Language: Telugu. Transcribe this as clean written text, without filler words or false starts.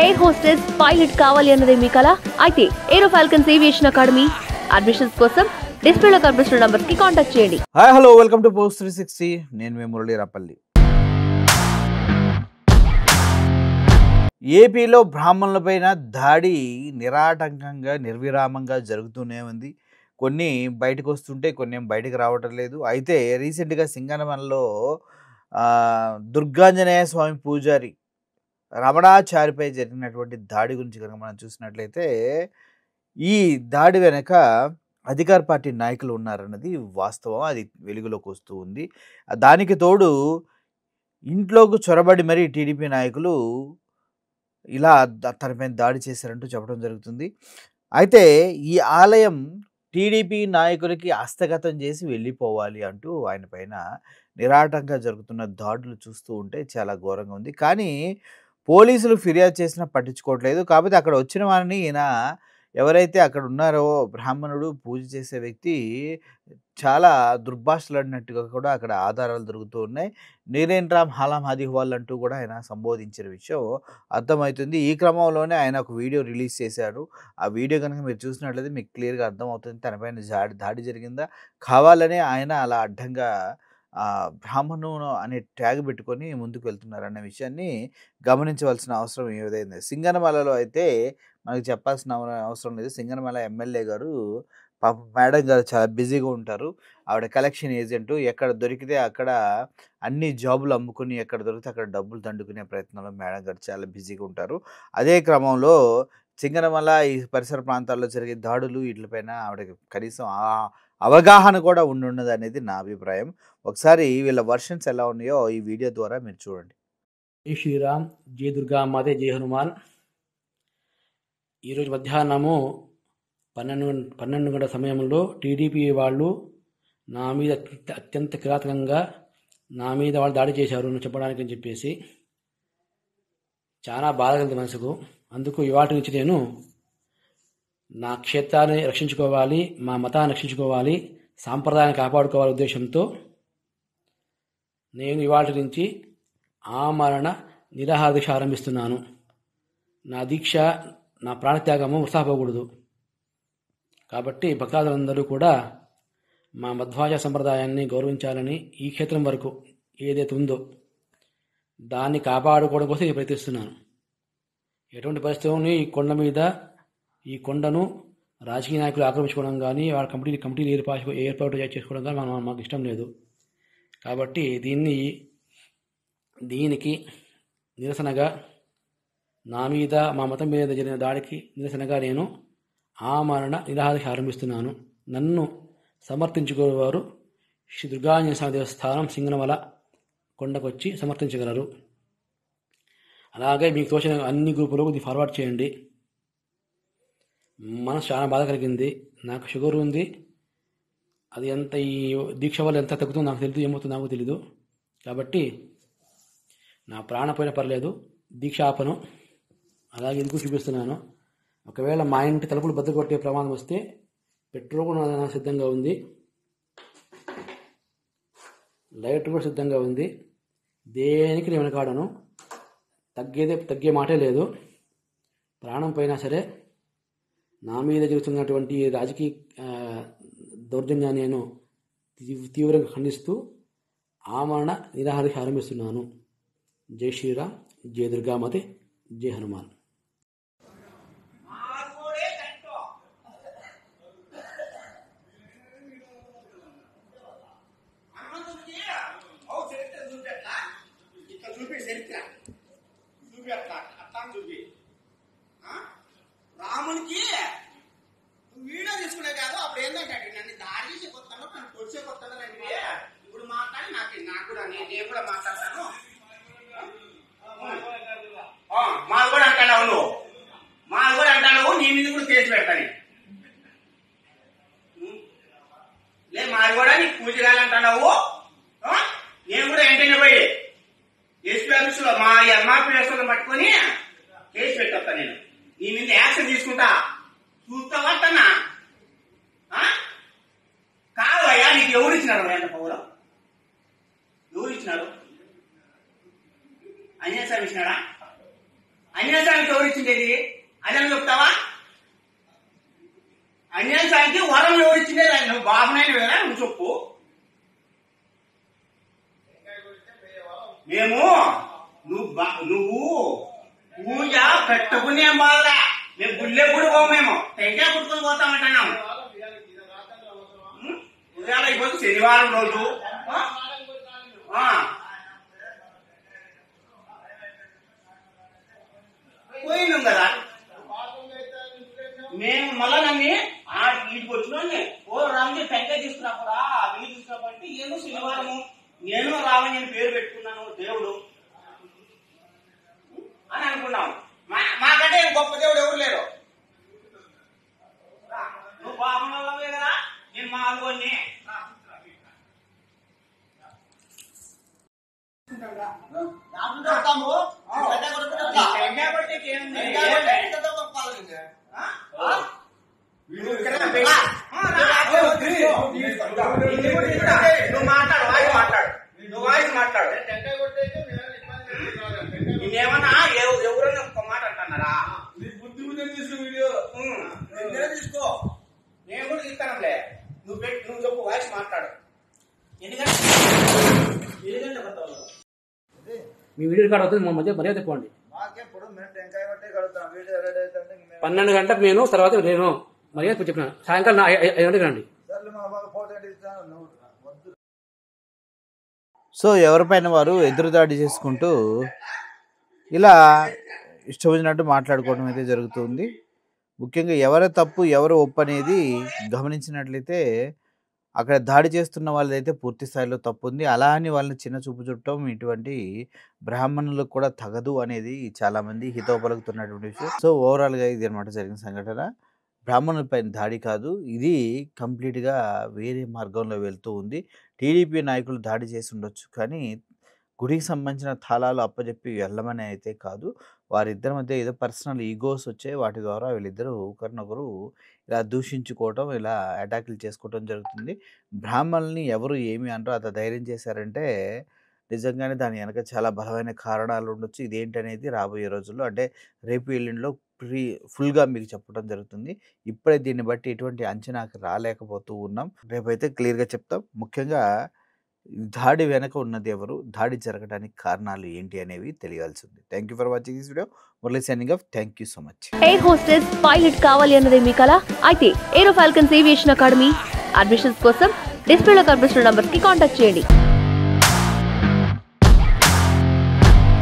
ఎయిర్ హోస్టెస్ పైలట్ కావాలి అన్నదే మీ కల అయితే Aero Falcons aviation academy admissions కోసం డిస్ప్లేలో కనిపిస్తున్న నంబర్ కి కాంటాక్ట్ చేయండి. Hi hello welcome to post 360. నేను మీ మురళీ రాపల్లి. ఏపీలో బ్రాహ్మణులపైన దాడి నిరాటంకంగా నిర్విరామంగా జరుగుతూనే ఉంది. కొన్ని బయటకు వస్తుంటే కొన్ని బయటకు రావటం లేదు. అయితే రీసెంట్గా సింగనమలలో దుర్గాంజనేయ స్వామి పూజారి రమణాచారిపై జరిగినటువంటి దాడి గురించి కనుక మనం చూసినట్లయితే ఈ దాడి వెనక అధికార పార్టీ నాయకులు ఉన్నారన్నది వాస్తవం. అది వెలుగులోకి వస్తూ ఉంది. దానికి తోడు ఇంట్లోకి చొరబడి మరీ టీడీపీ నాయకులు ఇలా తనపైన దాడి చేశారంటూ చెప్పడం జరుగుతుంది. అయితే ఈ ఆలయం టీడీపీ నాయకులకి హస్తగతం చేసి వెళ్ళిపోవాలి అంటూ ఆయన పైన నిరాటంగా జరుగుతున్న దాడులు చూస్తూ ఉంటే చాలా ఘోరంగా ఉంది. కానీ పోలీసులు ఫిర్యాదు చేసినా పట్టించుకోవట్లేదు. కాకపోతే అక్కడ వచ్చిన వారిని ఈయన ఎవరైతే అక్కడ ఉన్నారో బ్రాహ్మణుడు పూజ చేసే వ్యక్తి చాలా దుర్భాషలాడినట్టుగా కూడా అక్కడ ఆధారాలు దొరుకుతూ ఉన్నాయి. నీరేన్ రామ్ హాలాం హాదిహ్వాల్ అంటూ కూడా ఆయన సంబోధించిన విషయం అర్థమవుతుంది. ఈ క్రమంలోనే ఆయన ఒక వీడియో రిలీజ్ చేశారు. ఆ వీడియో కనుక మీరు చూసినట్లయితే మీకు క్లియర్గా అర్థమవుతుంది తనపైన దాడి జరిగిందా, కావాలనే ఆయన అలా అడ్డంగా బ్రాహ్మణుడు అనే ట్యాగ్ పెట్టుకొని ముందుకు వెళ్తున్నారన్న విషయాన్ని గమనించవలసిన అవసరం ఏదైంది. సింగనమలలో అయితే మనకు చెప్పాల్సిన అవసరం లేదు. సింగనమల ఎమ్మెల్యే గారు పాప మేడం గారు చాలా బిజీగా ఉంటారు. ఆవిడ కలెక్షన్ ఏజెంటు. ఎక్కడ దొరికితే అక్కడ అన్ని జాబులు అమ్ముకుని ఎక్కడ దొరికితే అక్కడ డబ్బులు దండుకునే ప్రయత్నంలో మేడం గారు చాలా బిజీగా ఉంటారు. అదే క్రమంలో సింగనమల ఈ పరిసర ప్రాంతాల్లో జరిగే దాడులు వీటిపైన ఆవిడకి కనీసం అవగాహన కూడా ఉండదు అనేది నా అభిప్రాయం. ఒకసారి వీళ్ళ వర్షన్స్ ఎలా ఉన్నాయో ఈ వీడియో ద్వారా మీరు చూడండి. జై శ్రీరామ్, జై దుర్గామాతే, జై హనుమాన్. ఈరోజు మధ్యాహ్నము 12 గంటల సమయంలో టీడీపీ వాళ్ళు నా మీద అత్యంత కిరాతకంగా నా మీద వాళ్ళు దాడి చేశారు చెప్పడానికి అని చెప్పేసి చాలా బాధ కలిగింది మనసుకు. అందుకు ఇవాటి నుంచి నేను నా క్షేత్రాన్ని రక్షించుకోవాలి, మా మతాన్ని రక్షించుకోవాలి, సాంప్రదాయాన్ని కాపాడుకోవాలి ఉద్దేశంతో నేను ఇవాటి నుంచి ఆమరణ నిరాహార దీక్ష ఆరంభిస్తున్నాను. నా దీక్ష, నా ప్రాణత్యాగము ఉత్సాహపోకూడదు. కాబట్టి భక్తాదులందరూ కూడా మా మధ్వాచార సంప్రదాయాన్ని గౌరవించాలని, ఈ క్షేత్రం వరకు ఏదైతే ఉందో దాన్ని కాపాడుకోవడం కోసం నేను ప్రయత్నిస్తున్నాను. ఎటువంటి పరిస్థితుల్ని ఈ కొండను రాజకీయ నాయకులు ఆక్రమించుకోవడం కానీ వాళ్ళ కమిటీలు ఏర్పాటు చేసుకోవడం కానీ మాకు ఇష్టం లేదు. కాబట్టి దీనికి నిరసనగా, నా మీద మా మతం మీద జరిగిన దాడికి నిరసనగా నేను ఆమరణ నిరాహార ఆరంభిస్తున్నాను. నన్ను సమర్థించుకునేవారు శ్రీ దుర్గాంజనేయ స్వామి దేవస్థానం సింగనమల కొండకొచ్చి సమర్థించగలరు. అలాగే మీకు తోచిన అన్ని గ్రూపులకు ఇది ఫార్వర్డ్ చేయండి. మనసు చాలా బాధ కలిగింది. నాకు షుగర్ ఉంది. అది ఎంత ఈ దీక్ష వల్ల ఎంత తగ్గుతుందో నాకు తెలియదు, ఏమవుతుందో నాకు తెలీదు. కాబట్టి నా ప్రాణపోయిన పర్లేదు, దీక్ష ఆపను. అలాగే ఎందుకు చూపిస్తున్నాను, ఒకవేళ మా ఇంటి తలుపులు బద్దలు కొట్టే ప్రమాదం వస్తే పెట్రోల్ కూడా సిద్ధంగా ఉంది, లైట్ కూడా సిద్ధంగా ఉంది. దేనికి నేను వెనకాడను. తగ్గే మాటే లేదు. ప్రాణం పోయినా సరే నా మీద జరుగుతున్నటువంటి రాజకీయ దౌర్జన్యాన్ని నేను తీవ్రంగా ఖండిస్తూ ఆమరణ నిరాహార ఆరంభిస్తున్నాను. జై శ్రీరామ్, జై దుర్గామాతే, జై హనుమాన్. రామునికి వీడియో తీసుకునే కాదు, అప్పుడు ఏంటంటే నన్ను దాడి చేసే కొత్తలో నన్ను పొడిచే కొత్తలో ఇప్పుడు మాట్లాడి నాకు కూడా నేను కూడా మాట్లాడతాను. మాది కూడా అంటావు నువ్వు, మాది కూడా అంటావు, నీ మీద కూడా కేసు పెడతాను. లే మాది కూడా నీకు పూజ కావాలంటున్నావు. నేను కూడా వెంటనే పోయి ఎస్పీ ఆఫీసులో మా ఎంఆర్పీ వ్యవస్థలను పట్టుకొని కేసు పెట్టొస్తా. నేను నీ మీద యాక్షన్ తీసుకుంటా. అన్యాయానికి ఎవరు ఇచ్చిండేది అదని చెప్తావా? అన్యాయానికి వరం ఎవరు ఇచ్చిండేది? నువ్వు బాబునైనా వేరా నువ్వు చెప్పు. మేము నువ్వు పూజ పెట్టుకునే బాధలే, మేము గుళ్ళే కూడా పోము, మేము టెంకాయ కుట్టుకుని పోతామంటున్నాం. ఉదయాల అయిపోతే శనివారం రోజు పోయినాం కదా మేము. మళ్ళా నన్ను వీటికి వచ్చిన ఓ రాముడి టెంకాయ తీసుకున్నప్పుడా వీళ్ళు తీసుకున్నప్పుడు ఏమో శనివారము నేను రావని నేను పేరు పెట్టుకున్నాను దేవుడు అని అనుకున్నాం. మాకంటే గొప్ప దేవుడు ఎవరు లేరు. నువ్వు బాగున్నావే కదా, నేను మా అనుకోని నువ్వు మాట్లాడు, వాయిస్ మాట్లాడు. నేనేమన్నా ఎవరైనా ఒక్క మాట అంటున్నారా? తీసుకో, నేను కూడా తీస్తానులే. నువ్వు చెప్పు, వాయిస్ మాట్లాడు. ఎందుకంటే మీ వీడియో రికార్డ్ అవుతుంది, మా మధ్య మర్యాద తెప్పండి. 12 గంటలకు నేను తర్వాత నేను మర్యాద చెప్పిన సాయంకాలం 5 గంటలకు రండి. సో ఎవరిపైన వారు ఎదురుదాడి చేసుకుంటూ ఇలా ఇష్టం వచ్చినట్టు మాట్లాడుకోవడం అయితే జరుగుతుంది. ముఖ్యంగా ఎవరి తప్పు ఎవరు ఒప్పు అనేది గమనించినట్లయితే అక్కడ దాడి చేస్తున్న వాళ్ళదైతే పూర్తి స్థాయిలో తప్పు ఉంది. అలా అని వాళ్ళని చిన్న చూపు చుట్టడం ఇటువంటి బ్రాహ్మణులకు కూడా తగదు అనేది చాలామంది హితవు పలుకుతున్నటువంటి విషయం. సో ఓవరాల్గా ఇది అనమాట జరిగిన సంఘటన. బ్రాహ్మణులపైన దాడి కాదు, ఇది కంప్లీట్గా వేరే మార్గంలో వెళ్తూ ఉంది. టీడీపీ నాయకులు దాడి చేసి ఉండొచ్చు, కానీ గుడికి సంబంధించిన తాళాలు అప్పచెప్పి వెళ్ళమని అయితే కాదు. వారిద్దరి మధ్య ఏదో పర్సనల్ ఈగోస్ వచ్చాయి, వాటి ద్వారా వీళ్ళిద్దరూ ఒకరినొకరు ఇలా దూషించుకోవటం, ఇలా అటాకులు చేసుకోవటం జరుగుతుంది. బ్రాహ్మణుల్ని ఎవరు ఏమి అంటారో అంత ధైర్యం చేశారంటే నిజంగానే దాని వెనక చాలా బలమైన కారణాలు ఉండొచ్చు. ఇదేంటనేది రాబోయే రోజుల్లో అంటే రేపు ఎల్లుండిలో ఫుల్గా మీకు చెప్పడం జరుగుతుంది. ఇప్పుడే దీన్ని బట్టి ఎటువంటి అంచనాకి రాలేకపోతూ ఉన్నాం. రేపైతే క్లియర్గా చెప్తాం. ముఖ్యంగా దాడి వెనక ఉన్నది ఎవరు, దాడి జరగడానికి కారణాలు ఏంటి అనేవి తెలియాల్సింది. Thank you for watching this video. Murali signing off. Thank you so much. Air hostess pilot కావాలి అన్నదే మీ కల అయితే Aero Falcons aviation academy admissions కోసం డిస్ప్లేలో కనిపిస్తున్న నంబర్కి కాంటాక్ట్ చేయండి.